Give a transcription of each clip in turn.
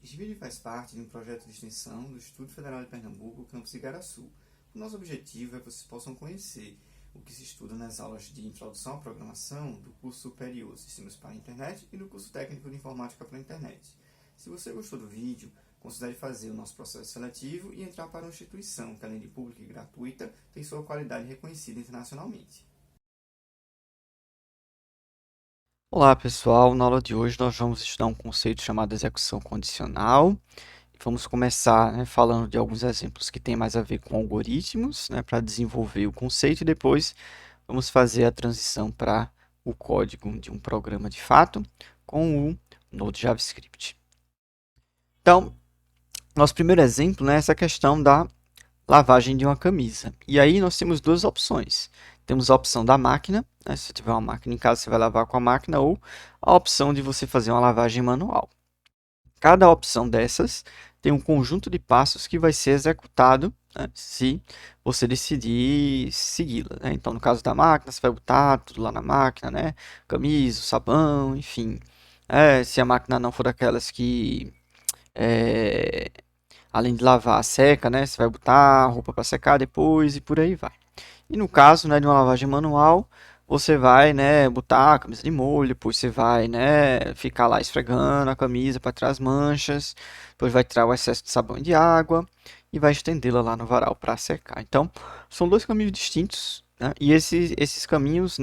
Este vídeo faz parte de um projeto de extensão do Instituto Federal de Pernambuco, campus Igaraçu. O nosso objetivo é que vocês possam conhecer o que se estuda nas aulas de Introdução à Programação do curso superior Sistemas para a Internet e do curso técnico de Informática para a Internet. Se você gostou do vídeo, considere fazer o nosso processo seletivo e entrar para uma instituição que, além de pública e gratuita, tem sua qualidade reconhecida internacionalmente. Olá pessoal, na aula de hoje nós vamos estudar um conceito chamado execução condicional. Vamos começar falando de alguns exemplos que têm mais a ver com algoritmos, para desenvolver o conceito, e depois vamos fazer a transição para o código de um programa de fato com o Node JavaScript. Então, nosso primeiro exemplo é essa questão da lavagem de uma camisa. E aí nós temos duas opções. Temos a opção da máquina, se você tiver uma máquina em casa, você vai lavar com a máquina, ou a opção de você fazer uma lavagem manual. Cada opção dessas tem um conjunto de passos que vai ser executado se você decidir segui-la. Então, no caso da máquina, você vai botar tudo lá na máquina, camisa, sabão, enfim. Se a máquina não for daquelas que além de lavar, seca, você vai botar a roupa para secar depois e por aí vai. E no caso, de uma lavagem manual, você vai, botar a camisa de molho, depois você vai, ficar lá esfregando a camisa para tirar as manchas, depois vai tirar o excesso de sabão e de água e vai estendê-la lá no varal para secar. Então, são dois caminhos distintos, e esses caminhos,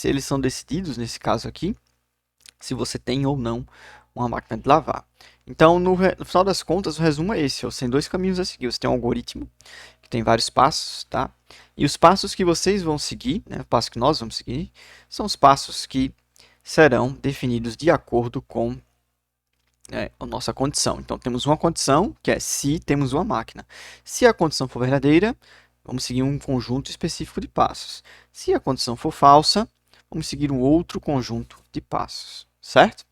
eles são decididos, nesse caso aqui, se você tem ou não uma máquina de lavar. Então, no final das contas, o resumo é esse. Você tem dois caminhos a seguir. Você tem um algoritmo, que tem vários passos, tá? E os passos que vocês vão seguir, o passo que nós vamos seguir, são os passos que serão definidos de acordo com a nossa condição. Então, temos uma condição, que é se temos uma máquina. Se a condição for verdadeira, vamos seguir um conjunto específico de passos. Se a condição for falsa, vamos seguir um outro conjunto de passos, certo?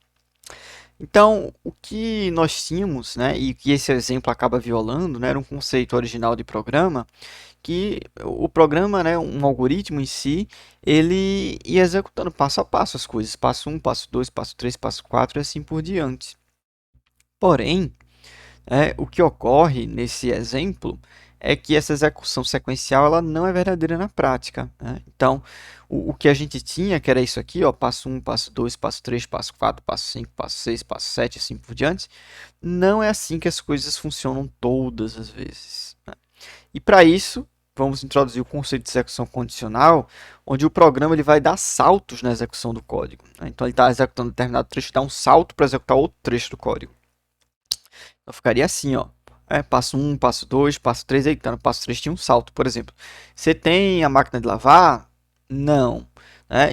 Então, o que nós tínhamos, e que esse exemplo acaba violando, era um conceito original de programa, que o programa, um algoritmo em si, ele ia executando passo a passo as coisas, passo 1, passo 2, passo 3, passo 4 e assim por diante. Porém, o que ocorre nesse exemplo é que essa execução sequencial ela não é verdadeira na prática. Então, o que a gente tinha, que era isso aqui, passo 1, passo 2, passo 3, passo 4, passo 5, passo 6, passo 7, assim por diante, não é assim que as coisas funcionam todas as vezes. E para isso, vamos introduzir o conceito de execução condicional, onde o programa ele vai dar saltos na execução do código. Então, ele está executando um determinado trecho, dá um salto para executar outro trecho do código. Então ficaria assim, passo 1, passo 2, passo 3, eita, no passo 3 tinha um salto, por exemplo. Você tem a máquina de lavar? Não.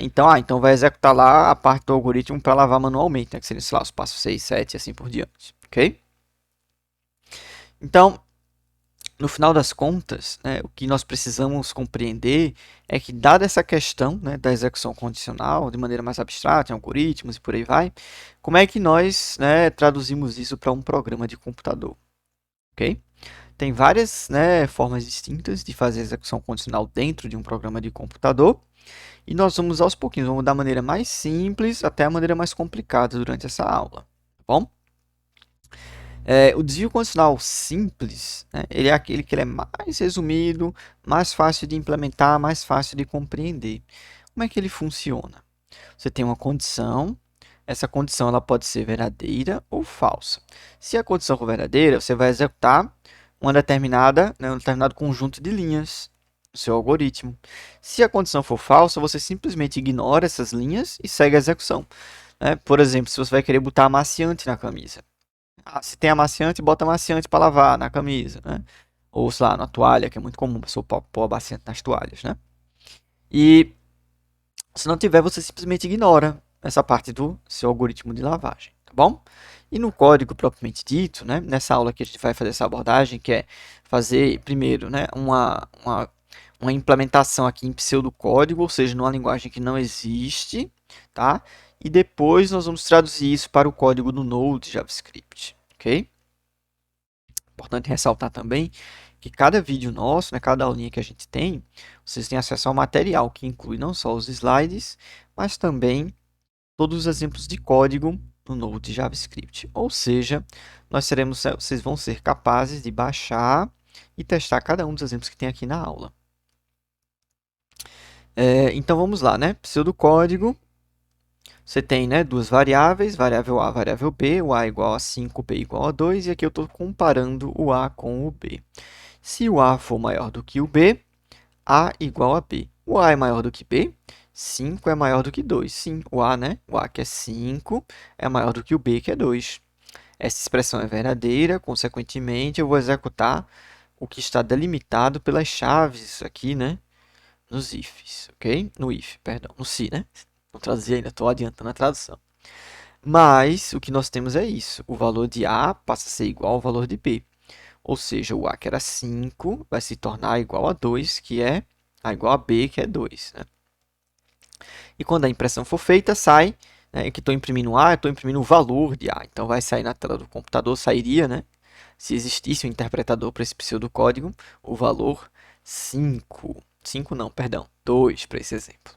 Então vai executar lá a parte do algoritmo para lavar manualmente, que seria, sei lá, os passos 6, 7 e assim por diante, ok? Então, no final das contas, o que nós precisamos compreender é que, dada essa questão da execução condicional, de maneira mais abstrata, em algoritmos e por aí vai, como é que nós traduzimos isso para um programa de computador? Okay? Tem várias formas distintas de fazer execução condicional dentro de um programa de computador, e nós vamos aos pouquinhos, vamos da maneira mais simples até a maneira mais complicada durante essa aula, tá bom? O desvio condicional simples, ele é aquele que ele é mais resumido, mais fácil de implementar, mais fácil de compreender. Como é que ele funciona? Você tem uma condição, essa condição ela pode ser verdadeira ou falsa. Se a condição for verdadeira, você vai executar um determinado conjunto de linhas do seu algoritmo. Se a condição for falsa, você simplesmente ignora essas linhas e segue a execução. Por exemplo, se você vai querer botar amaciante na camisa. Se tem amaciante, bota amaciante para lavar na camisa, Ou, sei lá, na toalha, que é muito comum a pessoa pôr amaciante nas toalhas, E se não tiver, você simplesmente ignora essa parte do seu algoritmo de lavagem, tá bom? E no código propriamente dito, nessa aula que a gente vai fazer essa abordagem, que é fazer primeiro uma implementação aqui em pseudocódigo, ou seja, numa linguagem que não existe, tá? E depois nós vamos traduzir isso para o código do Node JavaScript, ok? Importante ressaltar também que cada vídeo nosso, cada aulinha que a gente tem, vocês têm acesso ao material que inclui não só os slides, mas também todos os exemplos de código no Node JavaScript. Ou seja, vocês vão ser capazes de baixar e testar cada um dos exemplos que tem aqui na aula. Então vamos lá, né? Pseudocódigo. Você tem, né, duas variáveis, variável A, variável B, o A igual a 5, o B igual a 2, e aqui eu estou comparando o A com o B. Se o A for maior do que o B, A igual a B. O A é maior do que B, 5 é maior do que 2. Sim, o A, né? O A que é 5 é maior do que o B que é 2. Essa expressão é verdadeira, consequentemente eu vou executar o que está delimitado pelas chaves aqui, né? Nos ifs, ok? No if, perdão, no se, né? Não traduzir ainda, estou adiantando a tradução. Mas o que nós temos é isso. O valor de A passa a ser igual ao valor de B. Ou seja, o A que era 5 vai se tornar igual a 2, que é igual a B, que é 2. Né? E quando a impressão for feita, sai, né, que estou imprimindo A, eu estou imprimindo o valor de A. Então, vai sair na tela do computador, sairia, né, se existisse um interpretador para esse pseudocódigo, o valor 5. 5 não, perdão, 2 para esse exemplo.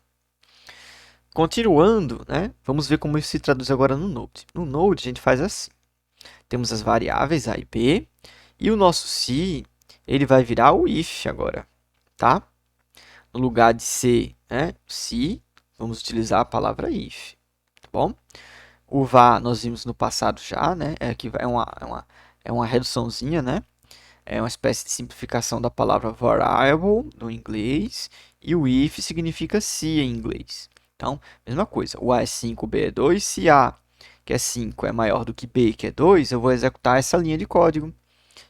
Continuando, né, vamos ver como isso se traduz agora no Node. No Node, a gente faz assim. Temos as variáveis A e B, e o nosso se, ele vai virar o if agora, tá? No lugar de ser, né, se, vamos utilizar a palavra if, tá bom? O var nós vimos no passado já, né? Aqui é uma reduçãozinha, né? É uma espécie de simplificação da palavra variable no inglês. E o if significa se em inglês. Então, mesma coisa. O A é 5, o B é 2. Se A, que é 5, é maior do que B, que é 2, eu vou executar essa linha de código,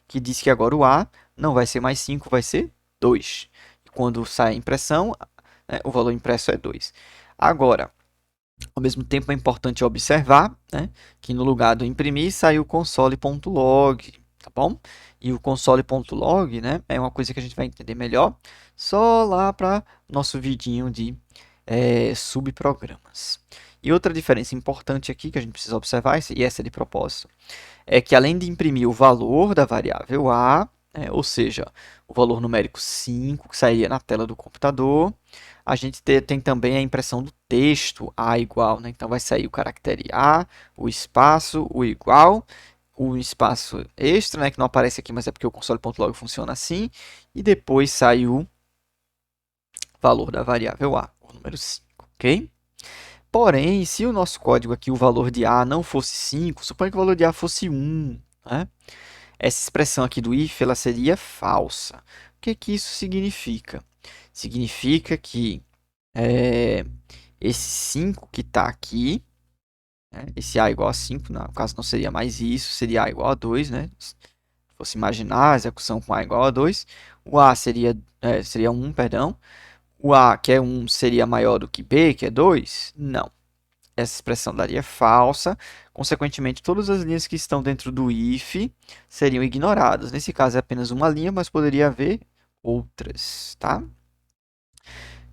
que diz que agora o A não vai ser mais 5, vai ser 2. E quando sai a impressão, né, o valor impresso é 2. Agora, ao mesmo tempo, é importante observar, né, que no lugar do imprimir saiu o console.log, tá bom? E o console.log, né, é uma coisa que a gente vai entender melhor só lá para nosso vidinho de subprogramas. E outra diferença importante aqui que a gente precisa observar, e essa é de propósito, é que além de imprimir o valor da variável A, ou seja, o valor numérico 5 que sairia na tela do computador, a gente tem também a impressão do texto A igual, né? Então vai sair o caractere A, o espaço, o igual, o espaço extra, né? Que não aparece aqui, mas é porque o console.log funciona assim, e depois sai o valor da variável A, o número 5, ok? Porém, se o nosso código aqui, o valor de A não fosse 5, suponha que o valor de A fosse 1, né? Essa expressão aqui do if ela seria falsa. O que isso significa? Significa que esse 5 que está aqui, né, esse A igual a 5, no caso não seria mais isso, seria A igual a 2, né? Se fosse imaginar a execução com A igual a 2, o A seria 1, perdão. O A, que é 1, seria maior do que B, que é 2? Não. Essa expressão daria falsa. Consequentemente, todas as linhas que estão dentro do if seriam ignoradas. Nesse caso, é apenas uma linha, mas poderia haver outras, tá?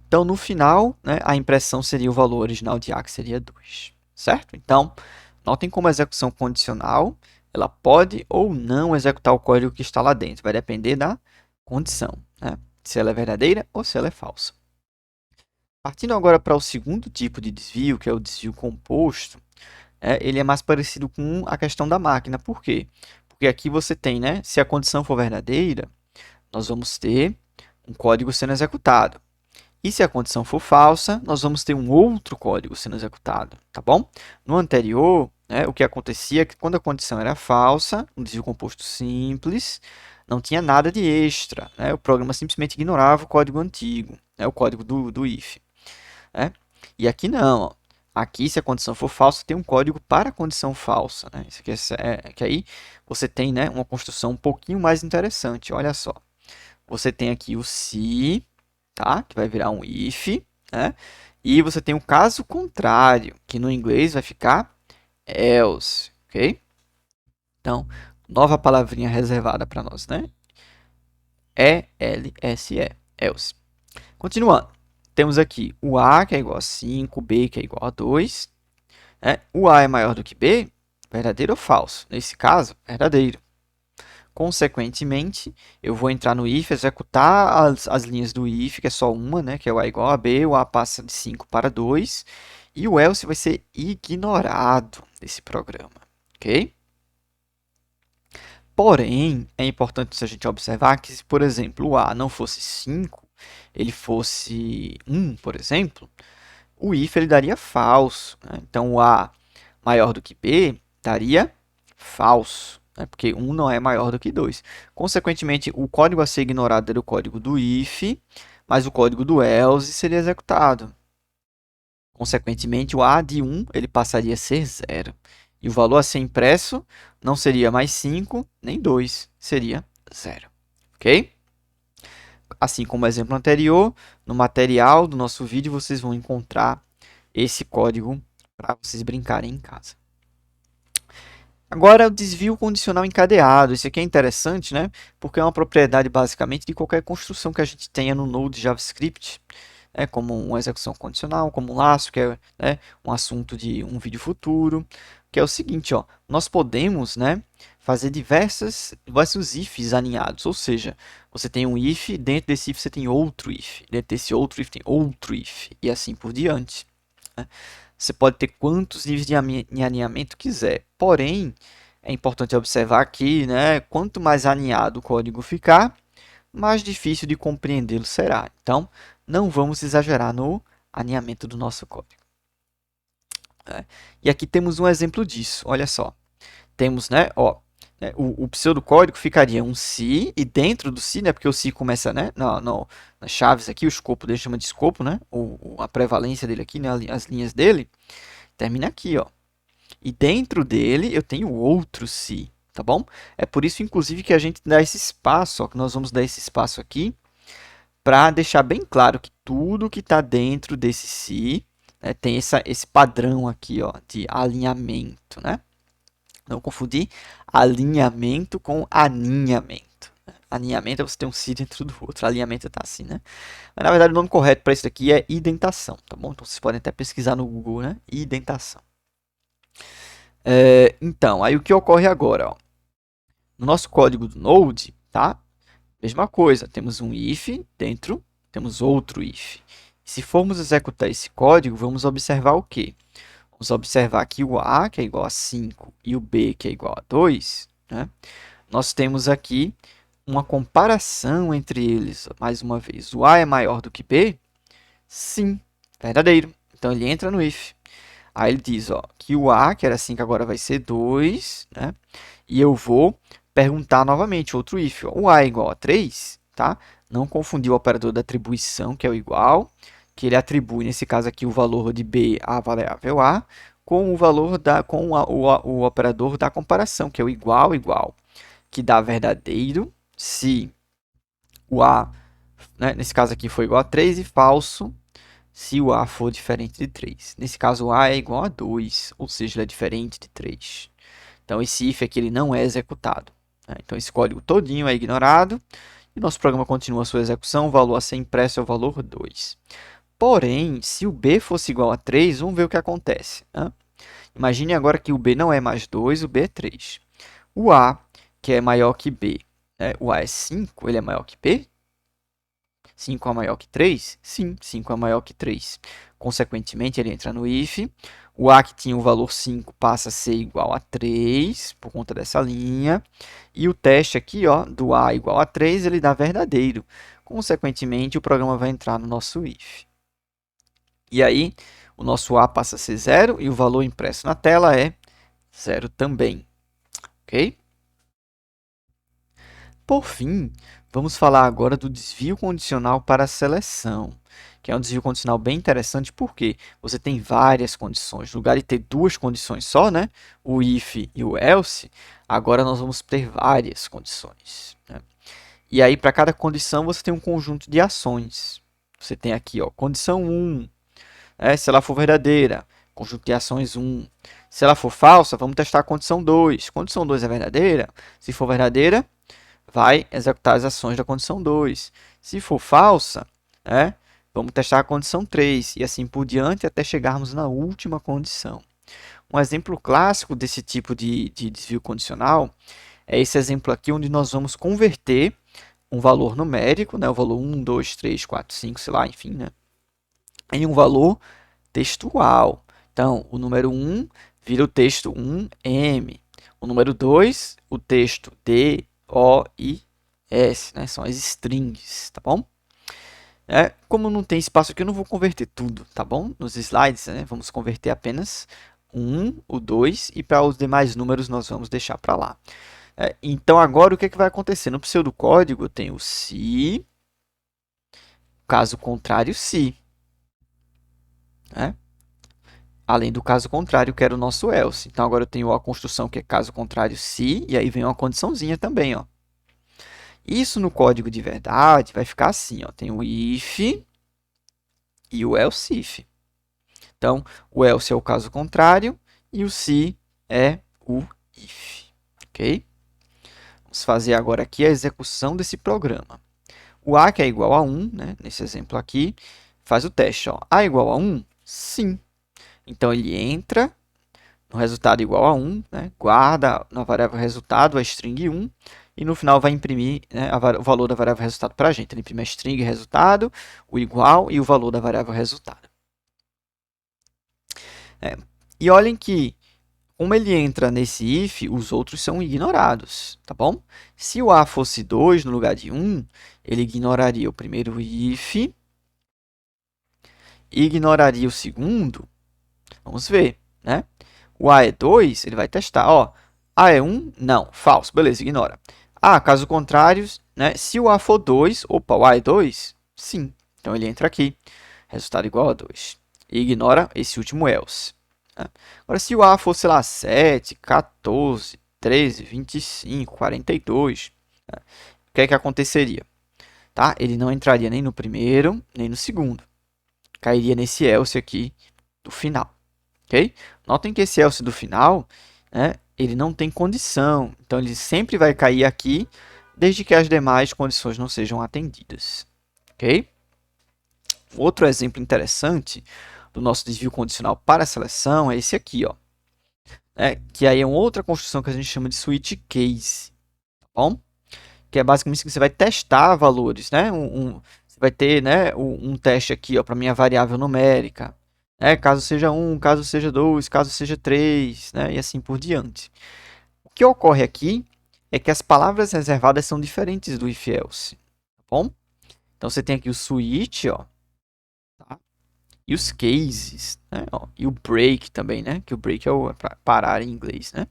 Então, no final, né, a impressão seria o valor original de A, que seria 2, certo? Então, notem como a execução condicional, ela pode ou não executar o código que está lá dentro. Vai depender da condição, né? Se ela é verdadeira ou se ela é falsa. Partindo agora para o segundo tipo de desvio, que é o desvio composto, ele é mais parecido com a questão da máquina. Por quê? Porque aqui você tem, né, se a condição for verdadeira, nós vamos ter um código sendo executado. E se a condição for falsa, nós vamos ter um outro código sendo executado, tá bom? No anterior, né, o que acontecia é que quando a condição era falsa, um desvio composto simples, não tinha nada de extra, né? O programa simplesmente ignorava o código antigo, né, o código do if. Né? E aqui não, ó. Aqui, se a condição for falsa, tem um código para a condição falsa. Né? Isso aqui que aí você tem, né, uma construção um pouquinho mais interessante. Olha só. Você tem aqui o se, tá? Que vai virar um if. Né? E você tem o caso contrário, que no inglês vai ficar else. Ok? Então, nova palavrinha reservada para nós. Né? E-L-S-E. Else. Continuando. Temos aqui o A, que é igual a 5, B, que é igual a 2. Né? O A é maior do que B, verdadeiro ou falso? Nesse caso, verdadeiro. Consequentemente, eu vou entrar no if, executar as linhas do if, que é só uma, né? Que é o A igual a B, o A passa de 5 para 2. E o else vai ser ignorado. desse programa, ok? Porém, é importante a gente observar que se, por exemplo, o A não fosse 5, ele fosse 1, por exemplo, o if ele daria falso, né? Então, o A maior do que B daria falso, né? Porque 1 não é maior do que 2. Consequentemente, o código a ser ignorado era o código do if, mas o código do else seria executado. Consequentemente, o A de 1 ele passaria a ser 0. E o valor a ser impresso não seria mais 5, nem 2, seria 0. Ok? Assim como o exemplo anterior, no material do nosso vídeo vocês vão encontrar esse código para vocês brincarem em casa. Agora, o desvio condicional encadeado. Isso aqui é interessante, né? Porque é uma propriedade, basicamente, de qualquer construção que a gente tenha no Node JavaScript, né? Como uma execução condicional, como um laço, que é, né, um assunto de um vídeo futuro, que é o seguinte, ó, nós podemos, né, fazer diversos ifs alinhados, ou seja, você tem um if, dentro desse if você tem outro if, dentro desse outro if tem outro if, e assim por diante, né? Você pode ter quantos níveis de alinhamento quiser. Porém, é importante observar que, né, quanto mais alinhado o código ficar, mais difícil de compreendê-lo será. Então, não vamos exagerar no alinhamento do nosso código. E aqui temos um exemplo disso. Olha só. Temos, né, ó, o pseudocódigo ficaria um se, e dentro do se, né, porque o se começa, né, nas chaves aqui, o escopo dele chama de escopo, né, a prevalência dele aqui, né, as linhas dele, termina aqui, ó. E dentro dele eu tenho outro se, tá bom? É por isso, inclusive, que a gente dá esse espaço, ó, que nós vamos dar esse espaço aqui, para deixar bem claro que tudo que está dentro desse se, né, tem esse padrão aqui, ó, de alinhamento, né? Não confundir alinhamento com aninhamento. Aninhamento é você ter um si dentro do outro. Alinhamento está assim, né? Mas, na verdade, o nome correto para isso daqui é indentação, tá bom? Então, vocês podem até pesquisar no Google, né? Indentação. Então, aí o que ocorre agora, ó? No nosso código do Node, tá? Mesma coisa, temos um if dentro, temos outro if. Se formos executar esse código, vamos observar o quê? Vamos observar que o A, que é igual a 5, e o B, que é igual a 2, né? Nós temos aqui uma comparação entre eles. Mais uma vez, o A é maior do que B? Sim, verdadeiro. Então, ele entra no if. Aí ele diz, ó, que o A, que era 5, agora vai ser 2, né? E eu vou perguntar novamente outro if. Ó, o A é igual a 3, tá? Não confundir o operador da atribuição, que é o igual, que ele atribui, nesse caso aqui, o valor de B à variável A, com o valor o operador da comparação, que é o igual, igual, que dá verdadeiro se o A, né, nesse caso aqui, foi igual a 3, e falso se o A for diferente de 3. Nesse caso, o A é igual a 2, ou seja, ele é diferente de 3. Então, esse if aqui ele não é executado, né? Então, esse código todinho é ignorado e nosso programa continua a sua execução. O valor a ser impresso é o valor 2. Porém, se o B fosse igual a 3, vamos ver o que acontece, né? Imagine agora que o B não é mais 2, o B é 3. O A, que é maior que B, né? O A é 5, ele é maior que B? 5 é maior que 3? Sim, 5 é maior que 3. Consequentemente, ele entra no if. O A, que tinha o valor 5, passa a ser igual a 3, por conta dessa linha. E o teste aqui, ó, do A igual a 3, ele dá verdadeiro. Consequentemente, o programa vai entrar no nosso if. E aí, o nosso A passa a ser 0 e o valor impresso na tela é 0 também. Ok? Por fim, vamos falar agora do desvio condicional para a seleção, que é um desvio condicional bem interessante porque você tem várias condições. No lugar de ter duas condições só, né, o if e o else, agora nós vamos ter várias condições, né? E aí, para cada condição, você tem um conjunto de ações. Você tem aqui, ó, condição 1, se ela for verdadeira, conjunto de ações 1. Se ela for falsa, vamos testar a condição 2. Condição 2 é verdadeira? Se for verdadeira, vai executar as ações da condição 2. Se for falsa, vamos testar a condição 3 e assim por diante até chegarmos na última condição. Um exemplo clássico desse tipo de desvio condicional é esse exemplo aqui, onde nós vamos converter um valor numérico, né, o valor 1, 2, 3, 4, 5, sei lá, enfim, né, em um valor textual. Então, o número 1 vira o texto 1M. O número 2, o texto DOIS, né? São as strings, tá bom? Como não tem espaço aqui, eu não vou converter tudo, tá bom? Nos slides, né? Vamos converter apenas o 1, o 2 e para os demais números nós vamos deixar para lá. Então, agora o que, é que vai acontecer? No pseudocódigo eu tenho se, caso contrário, se. Além do caso contrário, que era o nosso else. Então, agora eu tenho a construção que é caso contrário, se, e aí vem uma condiçãozinha também. Ó. Isso no código de verdade vai ficar assim. Ó. Tem o if e o else if. Então, o else é o caso contrário e o se é o if. Ok? Vamos fazer agora aqui a execução desse programa. O a, que é igual a 1, né? Nesse exemplo aqui, faz o teste. Ó. A igual a 1? Sim. Então, ele entra no resultado igual a 1, né? Guarda na variável resultado a string 1 e no final vai imprimir, né, o valor da variável resultado para a gente. Ele imprime a string resultado, o igual e o valor da variável resultado. E olhem que, como ele entra nesse if, os outros são ignorados, tá bom? Se o a fosse 2 no lugar de 1, ele ignoraria o primeiro if, ignoraria o segundo. Vamos ver, né? O a é 2, ele vai testar. Ó, a é 1? Não, falso. Beleza, ignora. Caso contrário, né? Se o a for 2, opa, o a é 2? Sim. Então, ele entra aqui. Resultado igual a 2. E ignora esse último else. Né? Agora, se o a for, sei lá, 7, 14, 13, 25, 42, né? O que é que aconteceria? Tá? Ele não entraria nem no primeiro, nem no segundo. Cairia nesse else aqui do final. Okay? Notem que esse else do final, né, ele não tem condição. Então, ele sempre vai cair aqui, desde que as demais condições não sejam atendidas. Okay? Outro exemplo interessante do nosso desvio condicional para a seleção é esse aqui. Ó, que aí é uma outra construção que a gente chama de switch case. Tá bom? Que é basicamente que você vai testar valores. Né? Você vai ter, né, um teste aqui para a minha variável numérica. Caso seja 1, caso seja 2, caso seja 3, né? E assim por diante. O que ocorre aqui é que as palavras reservadas são diferentes do if else, tá bom? Então, você tem aqui o switch, ó, tá? E os cases, né? Ó, e o break também, né? Que o break é o parar em inglês, né?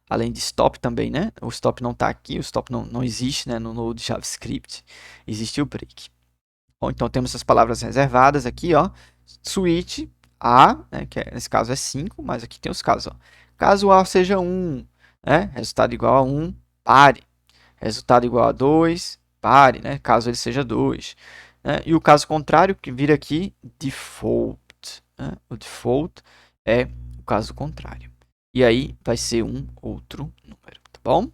Além de stop também, né? O stop não está aqui, o stop não existe, né? No Node JavaScript, existe o break. Bom, então, temos as palavras reservadas aqui, ó. Switch A, né, que nesse caso é 5, mas aqui tem os casos. Ó. Caso A seja 1, né, resultado igual a 1, pare. Resultado igual a 2, pare, né, caso ele seja 2. Né, e o caso contrário, que vira aqui, default. Né, o default é o caso contrário. E aí vai ser um outro número, tá bom?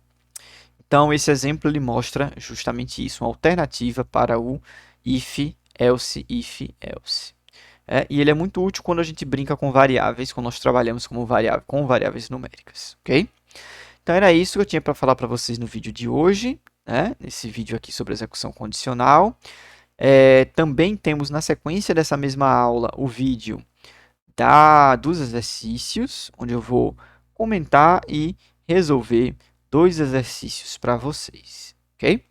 Então, esse exemplo ele mostra justamente isso, uma alternativa para o if, else, if, else. E ele é muito útil quando a gente brinca com variáveis, quando nós trabalhamos com variáveis numéricas, ok? Então, era isso que eu tinha para falar para vocês no vídeo de hoje, né? Nesse vídeo aqui sobre execução condicional. Também temos, na sequência dessa mesma aula, o vídeo dos exercícios, onde eu vou comentar e resolver 2 exercícios para vocês, ok?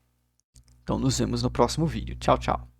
Então, nos vemos no próximo vídeo. Tchau, tchau.